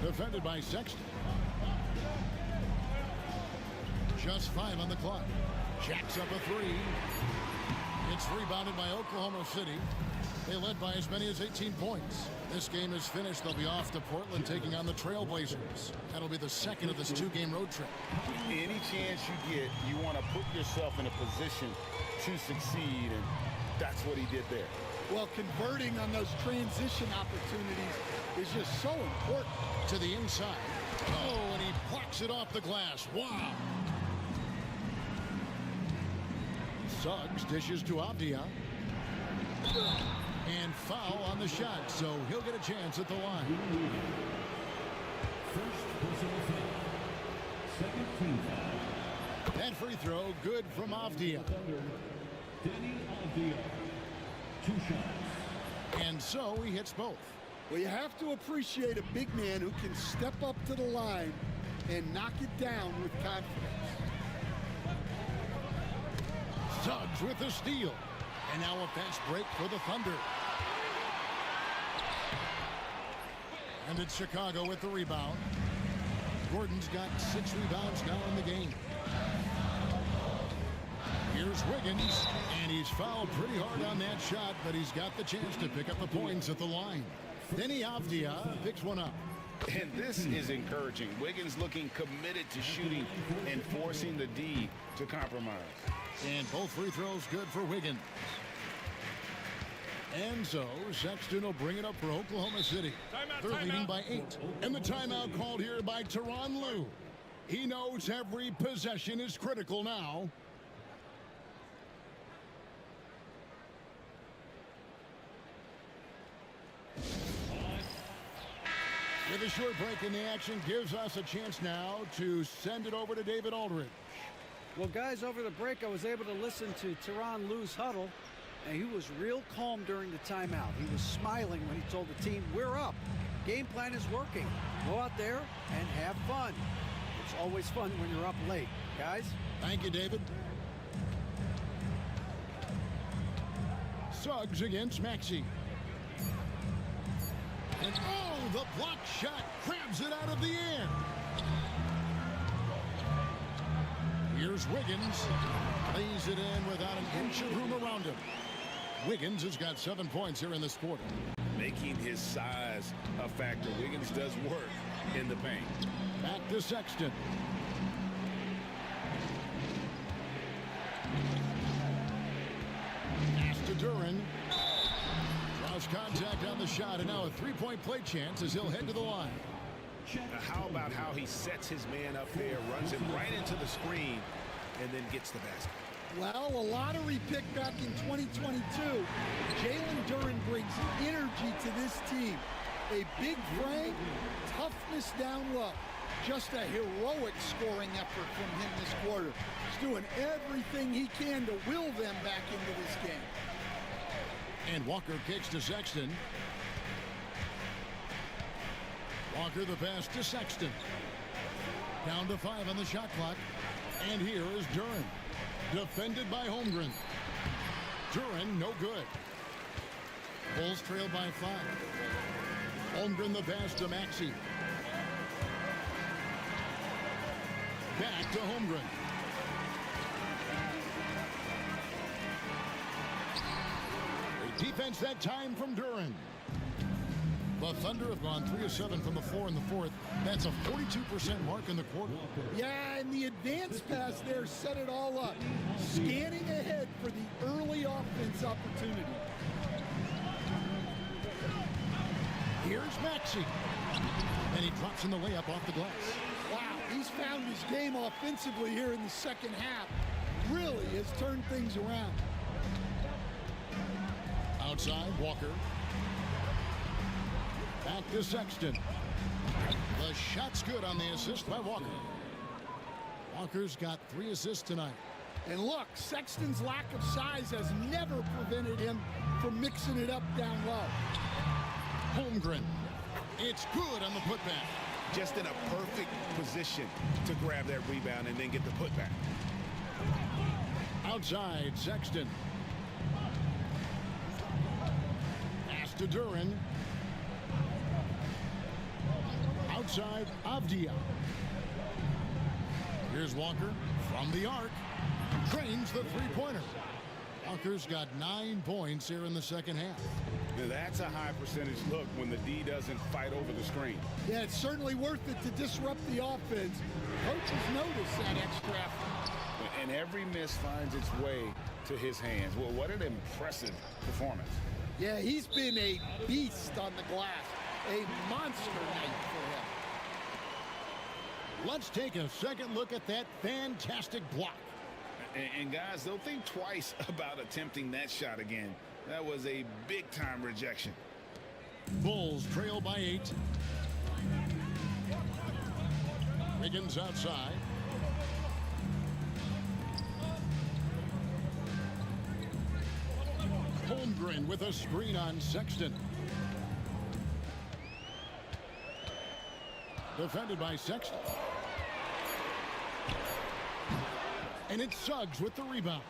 Defended by Sexton. Just 5 on the clock. Jacks up a 3. It's rebounded by Oklahoma City. They led by as many as 18 points. This game is finished. They'll be off to Portland taking on the Trailblazers. That'll be the second of this 2-game road trip. Any chance you get, you want to put yourself in a position to succeed, and that's what he did there. Well, converting on those transition opportunities is just so important. To the inside. Oh, and he blocks it off the glass. Wow. Suggs dishes to Avdia. And foul on the shot, so he'll get a chance at the line. First personal foul. Second team foul. That free throw good from Avdia. Danny Avdia. 2 shots. And so he hits both. Well, you have to appreciate a big man who can step up to the line and knock it down with confidence. Suggs with the steal. And now a fast break for the Thunder. And it's Chicago with the rebound. Gordon's got 6 rebounds now in the game. Here's Wiggins, and he's fouled pretty hard on that shot, but he's got the chance to pick up the points at the line. Denny Avdia picks one up. And this is encouraging. Wiggins looking committed to shooting and forcing the D to compromise. And both free throws good for Wiggins. And so Sexton will bring it up for Oklahoma City. They're leading by 8. And the timeout called here by Tyronn Lue. He knows every possession is critical now. With a short break in the action gives us a chance now to send it over to David Aldridge. Well, guys, over the break, I was able to listen to Tyronn Lue's huddle, and he was real calm during the timeout. He was smiling when he told the team, we're up. Game plan is working. Go out there and have fun. It's always fun when you're up late. Guys? Thank you, David. Suggs against Maxey. And oh, the block shot grabs it out of the air. Here's Wiggins. Lays it in without an inch of room around him. Wiggins has got 7 points here in this quarter. Making his size a factor. Wiggins does work in the paint. Back to Sexton. Pass to Duran. Draws contact on the shot, and now a three-point play chance as he'll head to the line. Now, how about how he sets his man up there, runs him right into the screen, and then gets the basket? Well, a lottery pick back in 2022. Jalen Duran brings energy to this team. A big frame, toughness down low. Just a heroic scoring effort from him this quarter. He's doing everything he can to will them back into this game. And Walker kicks to Sexton. Walker the pass to Sexton. Down to 5 on the shot clock. And here is Duran. Defended by Holmgren. Duran no good. Bulls trail by 5. Holmgren the pass to Maxey. Back to Holmgren. A defense that time from Duran. The Thunder have gone 3 of 7 from the floor in the fourth. That's a 42% mark in the quarter. Yeah, and the advance pass there set it all up. Scanning ahead for the early offense opportunity. Here's Maxey. And he drops in the layup off the glass. Wow, he's found his game offensively here in the second half. Really has turned things around. Outside, Walker. Back to Sexton. The shot's good on the assist by Walker. Walker's got 3 assists tonight. And look, Sexton's lack of size has never prevented him from mixing it up down low. Holmgren. It's good on the putback. Just in a perfect position to grab that rebound and then get the putback. Outside, Sexton. Pass to Duran. Outside, Avdia. Here's Walker from the arc. Drains the three-pointer. Walker's got 9 points here in the second half. Now that's a high percentage look when the D doesn't fight over the screen. Yeah, it's certainly worth it to disrupt the offense. Coaches notice that extra effort. And every miss finds its way to his hands. Well, what an impressive performance. Yeah, he's been a beast on the glass. A monster night for him. Let's take a second look at that fantastic block. And guys, they'll think twice about attempting that shot again. That was a big-time rejection. Bulls trail by 8. Wiggins outside. Holmgren with a screen on Sexton. Defended by Sexton. And it's Suggs with the rebound.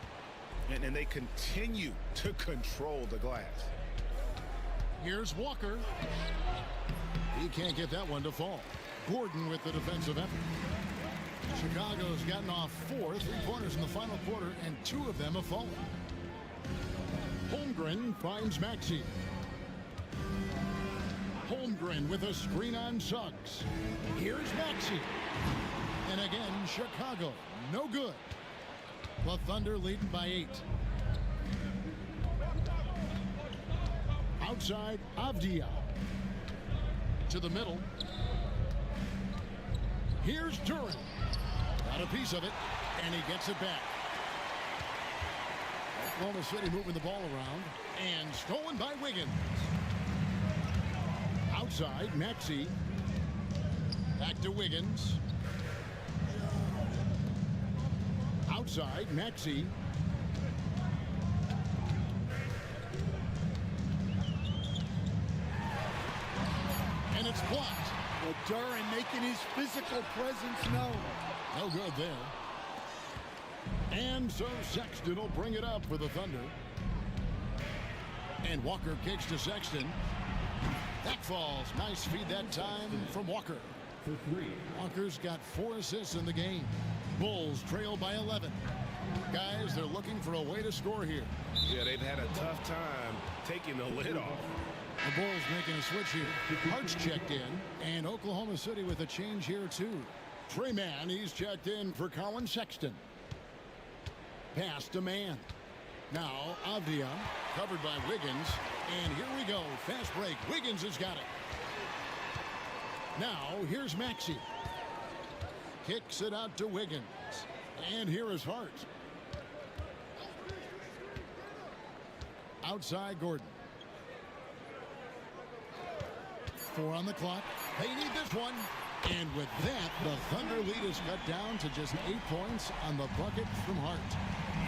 And they continue to control the glass. Here's Walker. He can't get that one to fall. Gordon with the defensive effort. Chicago's gotten off 4 3-pointers in the final quarter, and 2 of them have fallen. Holmgren finds Maxey. Holmgren with a screen on Suggs. Here's Maxey. And again, Chicago, no good. The Thunder leading by 8. Outside, Avdia. To the middle. Here's Duran. Got a piece of it, and he gets it back. Oklahoma City moving the ball around, and stolen by Wiggins. Outside, Maxey. Back to Wiggins. Outside, Maxey. And it's blocked. Well, Duran making his physical presence known. No good there. And so Sexton will bring it up for the Thunder. And Walker kicks to Sexton. That falls. Nice feed that time from Walker. Walker's got 4 assists in the game. Bulls trail by 11. Guys, they're looking for a way to score here. Yeah, they've had a tough time taking the lid off. The Bulls making a switch here. Hart's checked in, and Oklahoma City with a change here too. Trey Mann, he's checked in for Colin Sexton. Pass to Mann. Now Avdia, covered by Wiggins. And here we go. Fast break. Wiggins has got it. Now here's Maxey. Kicks it out to Wiggins. And here is Hart. Outside Gordon. 4 on the clock. They need this one. And with that, the Thunder lead is cut down to just 8 points on the bucket from Hart.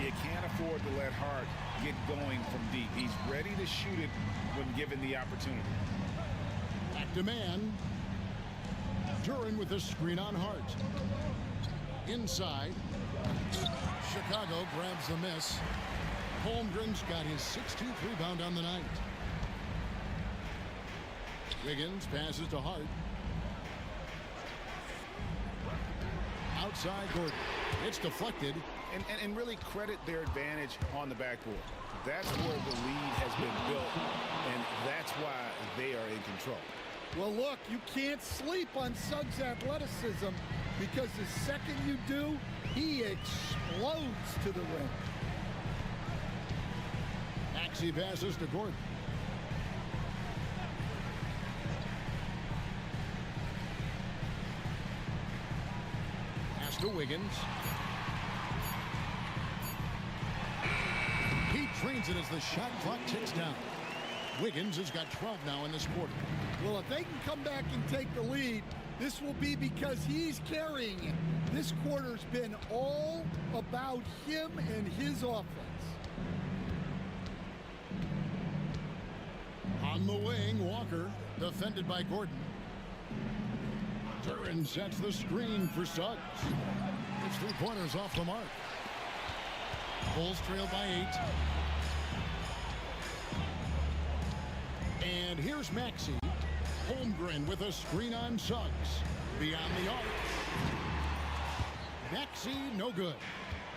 You can't afford to let Hart get going from deep. He's ready to shoot it when given the opportunity. Back to Mann. Duran with a screen on Hart. Inside. Chicago grabs the miss. Holmgren's got his 16th rebound on the night. Wiggins passes to Hart. Outside Gordon. It's deflected. And really credit their advantage on the backboard. That's where the lead has been built, and that's why they are in control. Well, look, you can't sleep on Suggs' athleticism because the second you do, he explodes to the rim. Maxey passes to Gordon. Pass to Wiggins. He drains it as the shot clock ticks down. Wiggins has got 12 now in this quarter. Well, if they can come back and take the lead, this will be because he's carrying it. This quarter's been all about him and his offense. On the wing, Walker, defended by Gordon. Duran sets the screen for Suggs. It's 3 pointers off the mark. Bulls trail by 8. And here's Maxey. Holmgren with a screen on Suggs. Beyond the arc. Maxey, no good.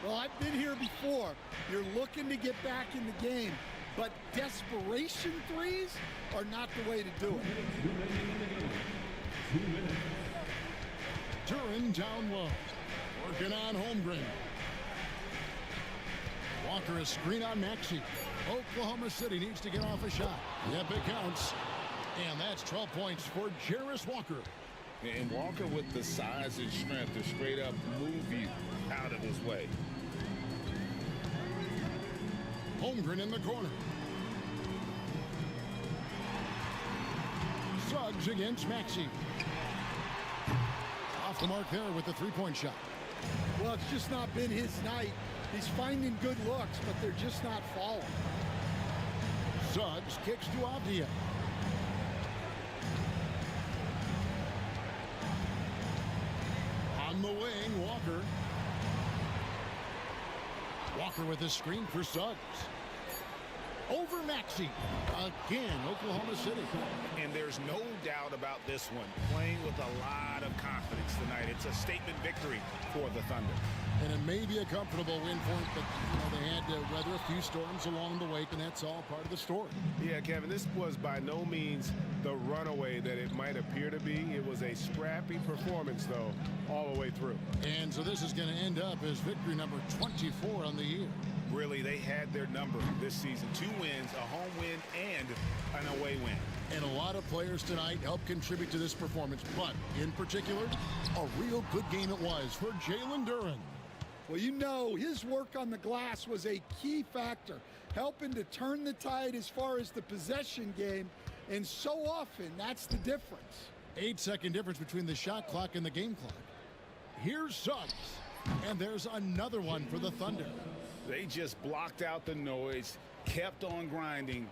Well, I've been here before. You're looking to get back in the game, but desperation threes are not the way to do it. Duran down low. Working on Holmgren. Walker a screen on Maxey. Oklahoma City needs to get off a shot. Yep, it counts. And that's 12 points for Jarris Walker. And Walker with the size and strength to straight up move you out of his way. Holmgren in the corner. Suggs against Maxey. Off the mark there with the three-point shot. Well, it's just not been his night. He's finding good looks, but they're just not falling. Suggs kicks to Avdia. On the wing, Walker. Walker with his screen for Suggs. Over Maxey. Again, Oklahoma City. And there's no doubt about this one. Playing with a lot of confidence tonight. It's a statement victory for the Thunder. And it may be a comfortable win for them, but they had to weather a few storms along the way, and that's all part of the story. Yeah, Kevin, this was by no means the runaway that it might appear to be. It was a scrappy performance, though, all the way through. And so this is going to end up as victory number 24 on the year. Really, they had their number this season. 2 wins, a home win, and an away win. And a lot of players tonight helped contribute to this performance, but in particular, a real good game it was for Jalen Duran. Well, his work on the glass was a key factor, helping to turn the tide as far as the possession game, and so often that's the difference. 8-second difference between the shot clock and the game clock. Here's Suggs, and there's another one for the Thunder. They just blocked out the noise, kept on grinding,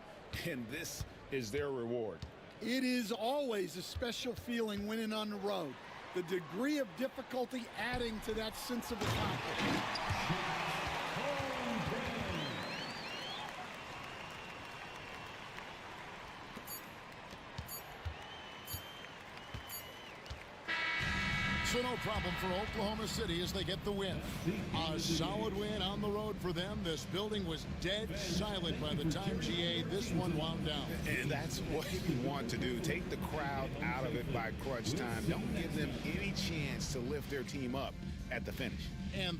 and this is their reward. It is always a special feeling winning on the road. The degree of difficulty adding to that sense of accomplishment. So no problem for Oklahoma City as they get the win. A solid win on the road for them. This building was dead silent by the time, GA, this one wound down. And that's what you want to do. Take the crowd out of it by crunch time. Don't give them any chance to lift their team up at the finish. And